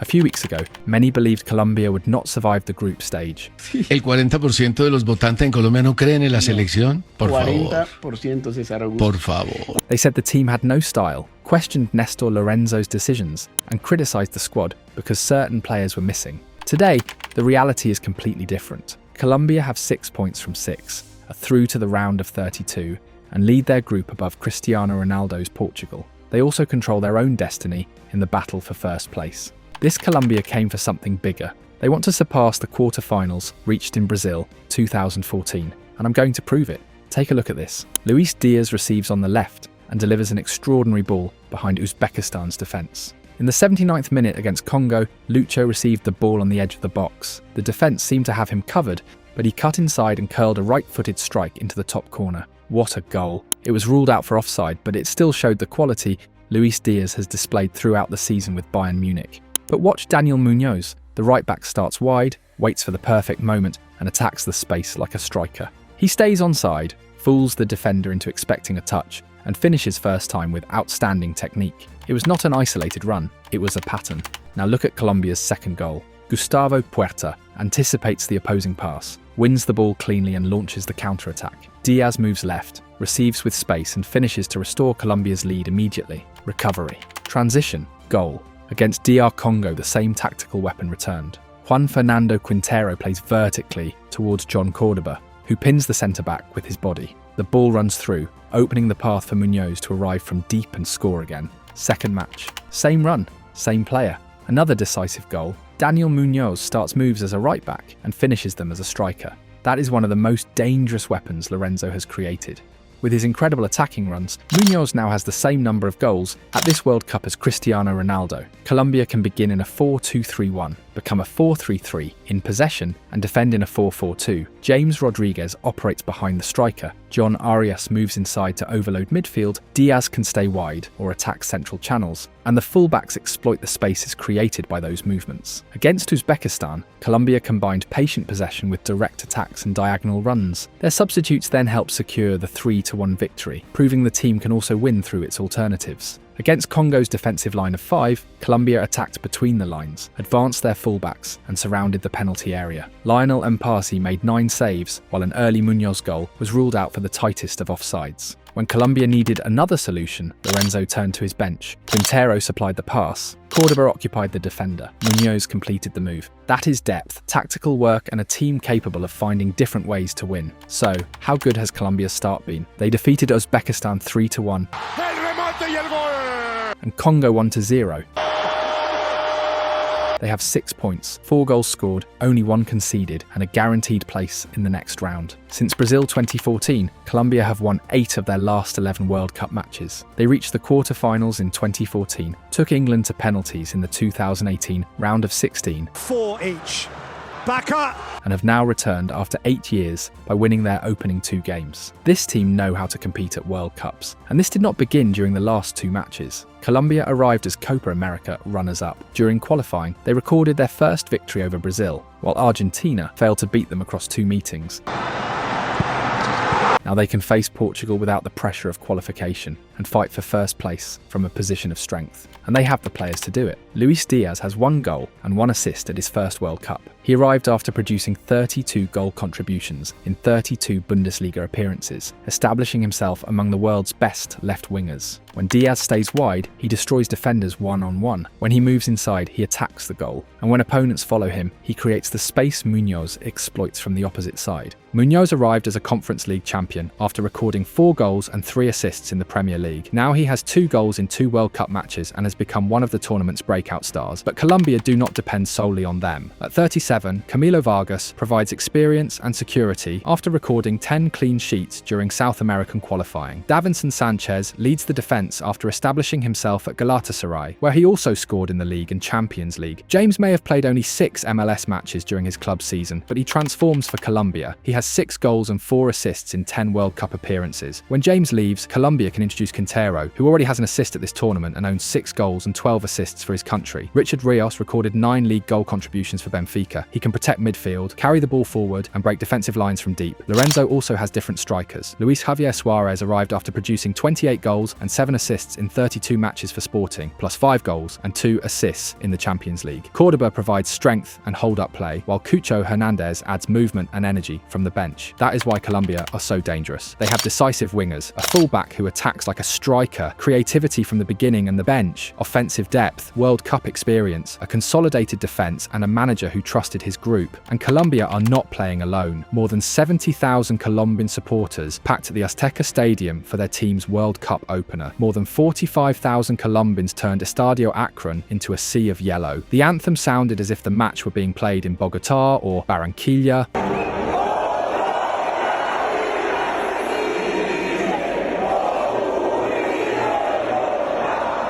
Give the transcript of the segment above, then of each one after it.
A few weeks ago, many believed Colombia would not survive the group stage. El 40% de los votantes en Colombia no creen en la selección. Por favor. 40% César Augusto. Por favor. They said the team had no style, questioned Nestor Lorenzo's decisions, and criticized the squad because certain players were missing. Today, the reality is completely different. Colombia have 6 points from 6, are through to the round of 32, and lead their group above Cristiano Ronaldo's Portugal. They also control their own destiny in the battle for first place. This Colombia came for something bigger. They want to surpass the quarterfinals reached in Brazil 2014, and I'm going to prove it. Take a look at this. Luis Diaz receives on the left and delivers an extraordinary ball behind Uzbekistan's defence. In the 79th minute against Congo, Lucho received the ball on the edge of the box. The defence seemed to have him covered, but he cut inside and curled a right-footed strike into the top corner. What a goal. It was ruled out for offside, but it still showed the quality Luis Diaz has displayed throughout the season with Bayern Munich. But watch Daniel Munoz. The right-back starts wide, waits for the perfect moment, and attacks the space like a striker. He stays onside, fools the defender into expecting a touch, and finishes first time with outstanding technique. It was not an isolated run, it was a pattern. Now look at Colombia's second goal. Gustavo Puerta anticipates the opposing pass, wins the ball cleanly and launches the counter-attack. Diaz moves left, receives with space and finishes to restore Colombia's lead immediately. Recovery. Transition. Goal. Against DR Congo, the same tactical weapon returned. Juan Fernando Quintero plays vertically towards John Cordoba, who pins the centre-back with his body. The ball runs through, opening the path for Munoz to arrive from deep and score again. Second match. Same run, same player. Another decisive goal. Daniel Munoz starts moves as a right-back and finishes them as a striker. That is one of the most dangerous weapons Lorenzo has created. With his incredible attacking runs, Munoz now has the same number of goals at this World Cup as Cristiano Ronaldo. Colombia can begin in a 4-2-3-1, become a 4-3-3 in possession, and defend in a 4-4-2. James Rodriguez operates behind the striker. John Arias moves inside to overload midfield. Diaz can stay wide or attack central channels, and the fullbacks exploit the spaces created by those movements. Against Uzbekistan, Colombia combined patient possession with direct attacks and diagonal runs. Their substitutes then helped secure the 3-1 victory, proving the team can also win through its alternatives. Against Congo's defensive line of 5, Colombia attacked between the lines, advanced their fullbacks, and surrounded the penalty area. Lionel Mpasi made 9 saves, while an early Munoz goal was ruled out for the tightest of offsides. When Colombia needed another solution, Lorenzo turned to his bench. Quintero supplied the pass. Cordoba occupied the defender. Munoz completed the move. That is depth, tactical work, and a team capable of finding different ways to win. So, how good has Colombia's start been? They defeated Uzbekistan 3-1. And Congo 1-0. They have 6 points, 4 goals scored, only 1 conceded, and a guaranteed place in the next round. Since Brazil 2014, Colombia have won 8 of their last 11 World Cup matches. They reached the quarter-finals in 2014, took England to penalties in the 2018 round of 16. 4 each. Back up! And have now returned after 8 years by winning their opening 2 games. This team know how to compete at World Cups, and this did not begin during the last 2 matches. Colombia arrived as Copa America runners-up. During qualifying, they recorded their first victory over Brazil, while Argentina failed to beat them across 2 meetings. Now they can face Portugal without the pressure of qualification and fight for first place from a position of strength. And they have the players to do it. Luis Diaz has 1 goal and 1 assist at his first World Cup. He arrived after producing 32 goal contributions in 32 Bundesliga appearances, establishing himself among the world's best left wingers. When Diaz stays wide, he destroys defenders one-on-one. When he moves inside, he attacks the goal. And when opponents follow him, he creates the space Munoz exploits from the opposite side. Munoz arrived as a Conference League champion after recording 4 goals and 3 assists in the Premier League. Now he has 2 goals in 2 World Cup matches and has become one of the tournament's breakout stars. But Colombia do not depend solely on them. At 37, Camilo Vargas provides experience and security after recording 10 clean sheets during South American qualifying. Davinson Sanchez leads the defence after establishing himself at Galatasaray, where he also scored in the league and Champions League. James may have played only 6 MLS matches during his club season, but he transforms for Colombia. He has 6 goals and 4 assists in 10 World Cup appearances. When James leaves, Colombia can introduce Quintero, who already has an assist at this tournament and owns 6 goals and 12 assists for his country. Richard Rios recorded 9 league goal contributions for Benfica. striker. He can protect midfield, carry the ball forward, and break defensive lines from deep. Lorenzo also has different strikers. Luis Javier Suarez arrived after producing 28 goals and 7 assists in 32 matches for Sporting, plus 5 goals and 2 assists in the Champions League. Cordoba provides strength and hold-up play, while Cucho Hernandez adds movement and energy from the bench. That is why Colombia are so dangerous. They have decisive wingers, a fullback who attacks like a striker, creativity from the beginning and the bench, offensive depth, World Cup experience, a consolidated defense, and a manager who trusted his group. And Colombia are not playing alone. More than 70,000 Colombian supporters packed at the Azteca Stadium for their team's World Cup opener. More than 45,000 Colombians turned Estadio Akron into a sea of yellow. The anthem sounded as if the match were being played in Bogotá or Barranquilla.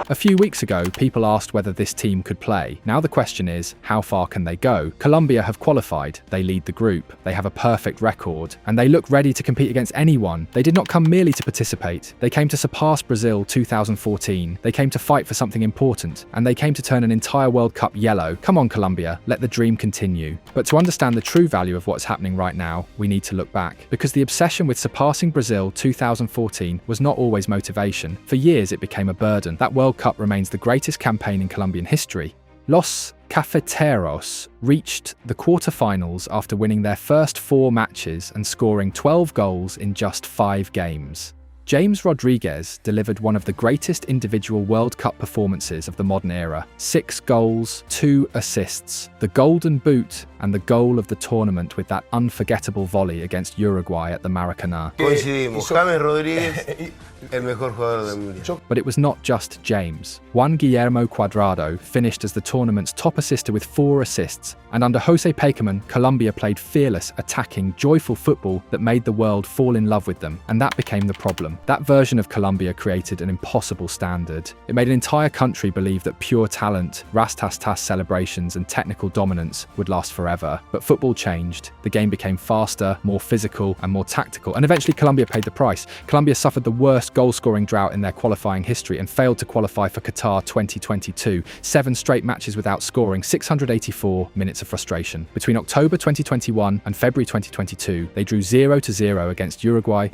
A few weeks ago, people asked whether this team could play. Now the question is, how far can they go? Colombia have qualified, they lead the group, they have a perfect record, and they look ready to compete against anyone. They did not come merely to participate. They came to surpass Brazil 2014. They came to fight for something important, and they came to turn an entire World Cup yellow. Come on, Colombia, let the dream continue. But to understand the true value of what's happening right now, we need to look back. Because the obsession with surpassing Brazil 2014 was not always motivation. For years, it became a burden. That World Cup remains the greatest campaign in Colombian history. Los Cafeteros reached the quarterfinals after winning their first 4 matches and scoring 12 goals in just 5 games. James Rodriguez delivered one of the greatest individual World Cup performances of the modern era. 6 goals, 2 assists, the Golden Boot, and the goal of the tournament with that unforgettable volley against Uruguay at the Maracanã. Coincidimos, James Rodríguez, el mejor jugador del mundial. But it was not just James. Juan Guillermo Cuadrado finished as the tournament's top assister with 4 assists, and under Jose Pekerman, Colombia played fearless, attacking, joyful football that made the world fall in love with them, and that became the problem. That version of Colombia created an impossible standard. It made an entire country believe that pure talent, rastas-tas celebrations, and technical dominance would last forever. But football changed. The game became faster, more physical, and more tactical, and eventually Colombia paid the price. Colombia suffered the worst goal-scoring drought in their qualifying history and failed to qualify for Qatar 2022. 7 straight matches without scoring, 684 minutes of frustration. Between October 2021 and February 2022, they drew 0-0 against Uruguay,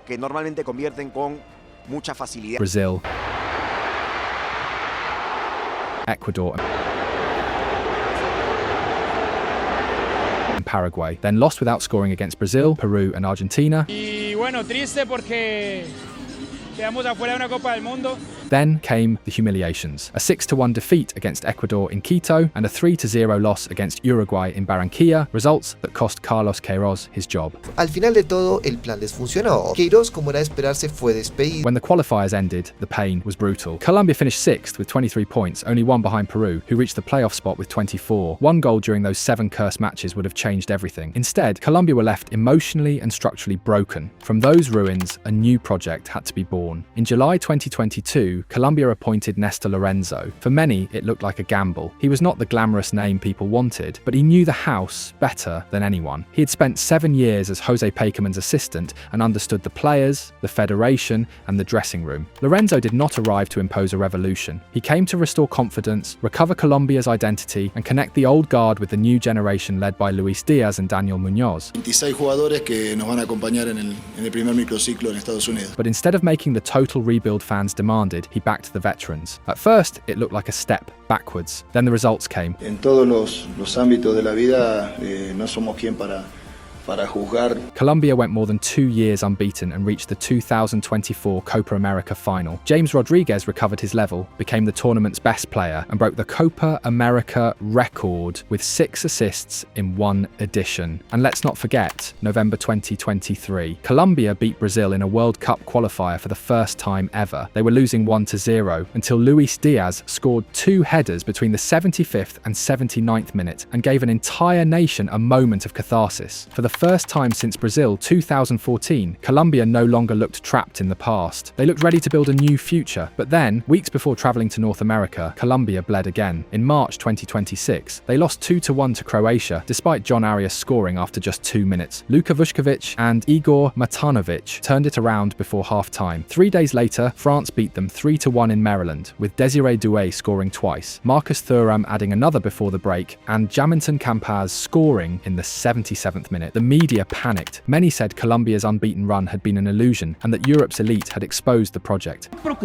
que normalmente convierten con mucha facilidad. Brazil, Ecuador, and Paraguay. Then lost without scoring against Brazil, Peru, and Argentina. Y bueno, triste porque quedamos afuera de una Copa del Mundo. Then came the humiliations. A 6-1 defeat against Ecuador in Quito and a 3-0 loss against Uruguay in Barranquilla, results that cost Carlos Queiroz his job. Al final de todo, el plan les funcionó. Queiroz, como era de esperarse, fue despedido. When the qualifiers ended, the pain was brutal. Colombia finished 6th with 23 points, only 1 behind Peru, who reached the playoff spot with 24. 1 goal during those 7 cursed matches would have changed everything. Instead, Colombia were left emotionally and structurally broken. From those ruins, a new project had to be born. In July 2022, Colombia appointed Néstor Lorenzo. For many, it looked like a gamble. He was not the glamorous name people wanted, but he knew the house better than anyone. He had spent 7 years as Jose Pekerman's assistant and understood the players, the federation, and the dressing room. Lorenzo did not arrive to impose a revolution. He came to restore confidence, recover Colombia's identity, and connect the old guard with the new generation led by Luis Diaz and Daniel Muñoz. 26 jugadores que nos van a acompañar en el primer microciclo en Estados Unidos. But instead of making the total rebuild fans demanded, he backed the veterans. At first, it looked like a step backwards. Then the results came. En todos los ámbitos de la vida no somos quien para juzgar. Colombia went more than 2 years unbeaten and reached the 2024 Copa America final. James Rodriguez recovered his level, became the tournament's best player, and broke the Copa America record with 6 assists in 1 edition. And let's not forget, November 2023, Colombia beat Brazil in a World Cup qualifier for the first time ever. They were losing 1-0 until Luis Diaz scored 2 headers between the 75th and 79th minute and gave an entire nation a moment of catharsis. For the first time since Brazil 2014, Colombia no longer looked trapped in the past. They looked ready to build a new future. But then, weeks before traveling to North America, Colombia bled again. In March 2026, they lost 2-1 to Croatia, despite John Arias scoring after just 2 minutes. Luka Vučković and Igor Matanovic turned it around before half-time. 3 days later, France beat them 3-1 in Maryland, with Desiree Doué scoring twice, Marcus Thuram adding another before the break, and Jaminton Campaz scoring in the 77th minute. The media panicked. Many said Colombia's unbeaten run had been an illusion and that Europe's elite had exposed the project. But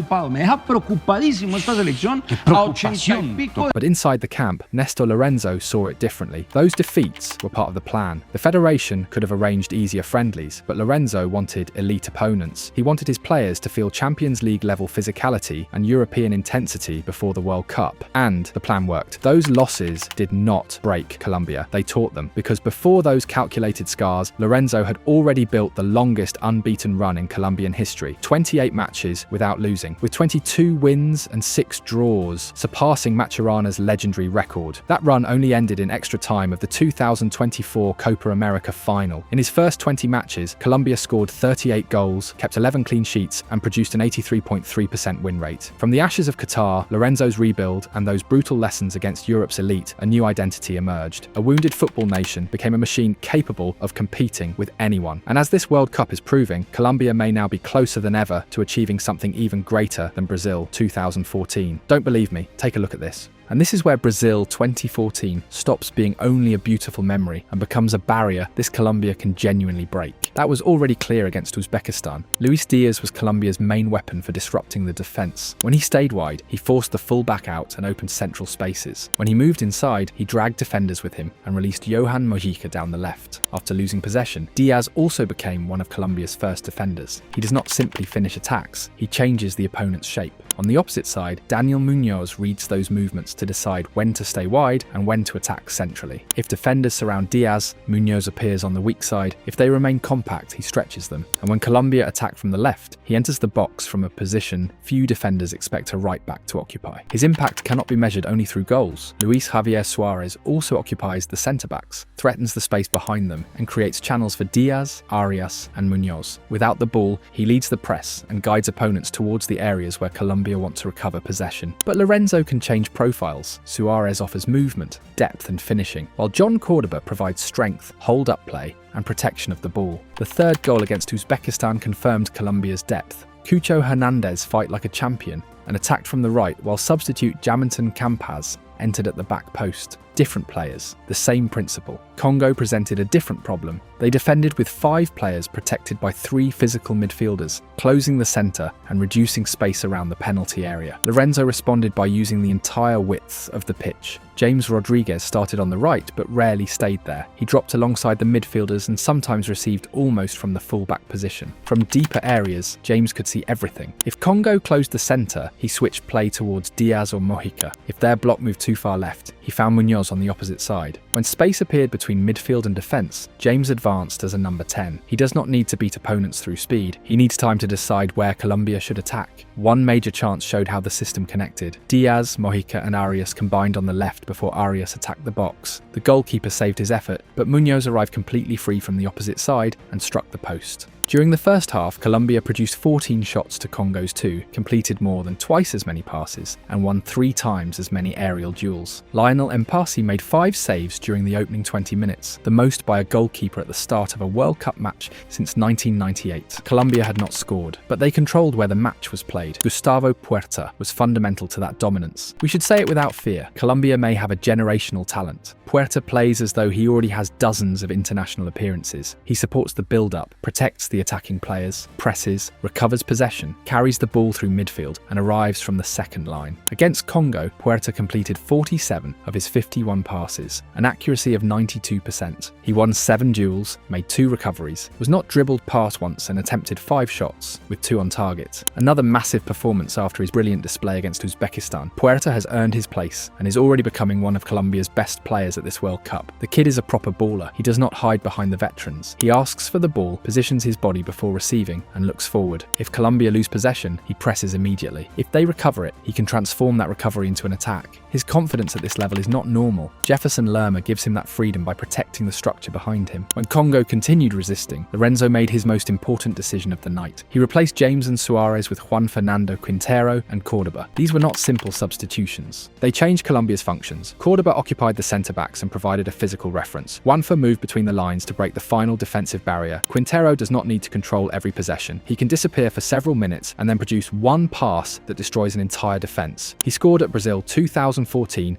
inside the camp, Nestor Lorenzo saw it differently. Those defeats were part of the plan. The Federation could have arranged easier friendlies, but Lorenzo wanted elite opponents. He wanted his players to feel Champions League level physicality and European intensity before the World Cup. And the plan worked. Those losses did not break Colombia. They taught them, because before those calculated scars, Lorenzo had already built the longest unbeaten run in Colombian history. 28 matches without losing, with 22 wins and 6 draws, surpassing Macherana's legendary record. That run only ended in extra time of the 2024 Copa America final. In his first 20 matches, Colombia scored 38 goals, kept 11 clean sheets, and produced an 83.3% win rate. From the ashes of Qatar, Lorenzo's rebuild, and those brutal lessons against Europe's elite, a new identity emerged. A wounded football nation became a machine capable of competing with anyone. And as this World Cup is proving, Colombia may now be closer than ever to achieving something even greater than Brazil 2014. Don't believe me? Take a look at this. And this is where Brazil 2014 stops being only a beautiful memory and becomes a barrier this Colombia can genuinely break. That was already clear against Uzbekistan. Luis Diaz was Colombia's main weapon for disrupting the defence. When he stayed wide, he forced the full-back out and opened central spaces. When he moved inside, he dragged defenders with him and released Johan Mojica down the left. After losing possession, Diaz also became one of Colombia's first defenders. He does not simply finish attacks, he changes the opponent's shape. On the opposite side, Daniel Munoz reads those movements to decide when to stay wide and when to attack centrally. If defenders surround Diaz, Munoz appears on the weak side. If they remain compact, he stretches them. And when Colombia attack from the left, he enters the box from a position few defenders expect a right back to occupy. His impact cannot be measured only through goals. Luis Javier Suarez also occupies the centre backs, threatens the space behind them, and creates channels for Diaz, Arias, and Munoz. Without the ball, he leads the press and guides opponents towards the areas where Colombia want to recover possession. But Lorenzo can change profiles. Suarez offers movement, depth, and finishing, while John Cordoba provides strength, hold-up play, and protection of the ball. The third goal against Uzbekistan confirmed Colombia's depth. Cucho Hernandez fight like a champion and attacked from the right, while substitute Jaminton Campaz entered at the back post. Different players, the same principle. Congo presented a different problem. They defended with 5 players protected by 3 physical midfielders, closing the centre and reducing space around the penalty area. Lorenzo responded by using the entire width of the pitch. James Rodriguez started on the right but rarely stayed there. He dropped alongside the midfielders and sometimes received almost from the full-back position. From deeper areas, James could see everything. If Congo closed the centre, he switched play towards Diaz or Mojica. If their block moved too far left, he found Munoz on the opposite side. When space appeared between midfield and defence, James advanced as a number 10. He does not need to beat opponents through speed. He needs time to decide where Colombia should attack. One major chance showed how the system connected. Diaz, Mojica, and Arias combined on the left before Arias attacked the box. The goalkeeper saved his effort, but Munoz arrived completely free from the opposite side and struck the post. During the first half, Colombia produced 14 shots to Congo's 2, completed more than twice as many passes, and won 3 times as many aerial duels. Lionel Mpasi made 5 saves during the opening 20 minutes, the most by a goalkeeper at the start of a World Cup match since 1998. Colombia had not scored, but they controlled where the match was played. Gustavo Puerta was fundamental to that dominance. We should say it without fear, Colombia may have a generational talent. Puerta plays as though he already has dozens of international appearances. He supports the build-up, protects the attacking players, presses, recovers possession, carries the ball through midfield, and arrives from the second line. Against Congo, Puerta completed 47 of his 51 passes, an accuracy of 92%. He won 7 duels, made 2 recoveries, was not dribbled past once, and attempted 5 shots, with 2 on target. Another massive performance after his brilliant display against Uzbekistan. Puerta has earned his place and is already becoming one of Colombia's best players at this World Cup. The kid is a proper baller. He does not hide behind the veterans. He asks for the ball, positions his body body before receiving and looks forward. If Colombia lose possession, he presses immediately. If they recover it, he can transform that recovery into an attack. His confidence at this level is not normal. Jefferson Lerma gives him that freedom by protecting the structure behind him. When Congo continued resisting, Lorenzo made his most important decision of the night. He replaced James and Suarez with Juan Fernando Quintero and Cordoba. These were not simple substitutions. They changed Colombia's functions. Cordoba occupied the centre-backs and provided a physical reference. Juanfer moved between the lines to break the final defensive barrier. Quintero does not need to control every possession. He can disappear for several minutes and then produce one pass that destroys an entire defence. He scored at Brazil 2014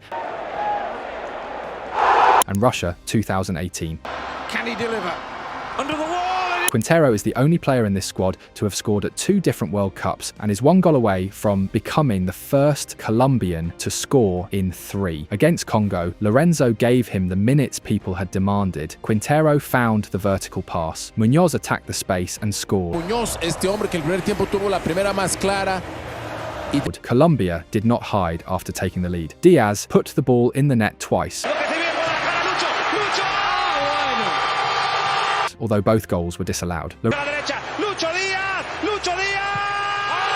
and Russia 2018. Can he deliver? Under the wall! Quintero is the only player in this squad to have scored at 2 different World Cups and is 1 goal away from becoming the first Colombian to score in 3. Against Congo, Lorenzo gave him the minutes people had demanded. Quintero found the vertical pass. Muñoz attacked the space and scored. Muñoz, este hombre que el primer tiempo tuvo la primera más clara. Colombia did not hide after taking the lead. Diaz put the ball in the net twice, although both goals were disallowed.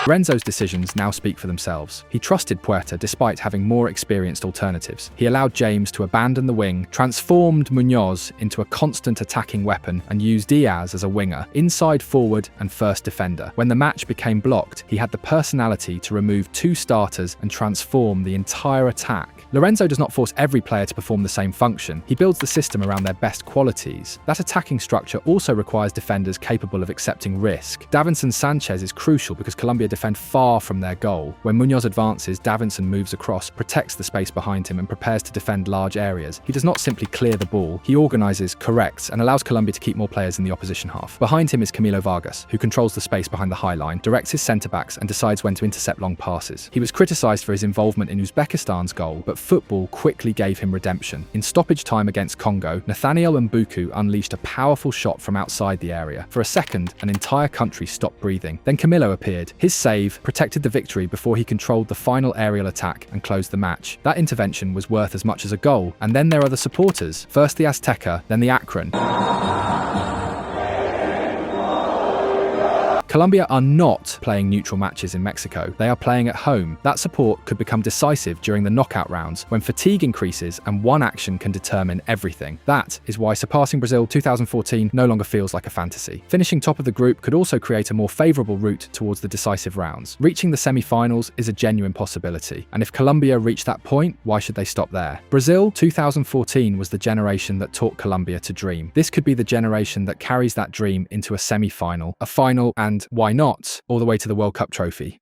Lorenzo's decisions now speak for themselves. He trusted Puerta despite having more experienced alternatives. He allowed James to abandon the wing, transformed Muñoz into a constant attacking weapon, and used Diaz as a winger, inside forward and first defender. When the match became blocked, he had the personality to remove 2 starters and transform the entire attack. Lorenzo does not force every player to perform the same function. He builds the system around their best qualities. That attacking structure also requires defenders capable of accepting risk. Davinson Sanchez is crucial because Colombia defend far from their goal. When Muñoz advances, Davinson moves across, protects the space behind him, and prepares to defend large areas. He does not simply clear the ball. He organises, corrects, and allows Colombia to keep more players in the opposition half. Behind him is Camilo Vargas, who controls the space behind the high line, directs his centre-backs, and decides when to intercept long passes. He was criticised for his involvement in Uzbekistan's goal, but football quickly gave him redemption. In stoppage time against Congo, Nathaniel Mbuku unleashed a powerful shot from outside the area. For a second, an entire country stopped breathing. Then Camilo appeared. His save protected the victory before he controlled the final aerial attack and closed the match. That intervention was worth as much as a goal. And then there are the supporters. First the Azteca, then the Akron. Colombia are not playing neutral matches in Mexico. They are playing at home. That support could become decisive during the knockout rounds when fatigue increases and one action can determine everything. That is why surpassing Brazil 2014 no longer feels like a fantasy. Finishing top of the group could also create a more favourable route towards the decisive rounds. Reaching the semi-finals is a genuine possibility. And if Colombia reach that point, why should they stop there? Brazil 2014 was the generation that taught Colombia to dream. This could be the generation that carries that dream into a semi-final, a final, and why not, all the way to the World Cup trophy.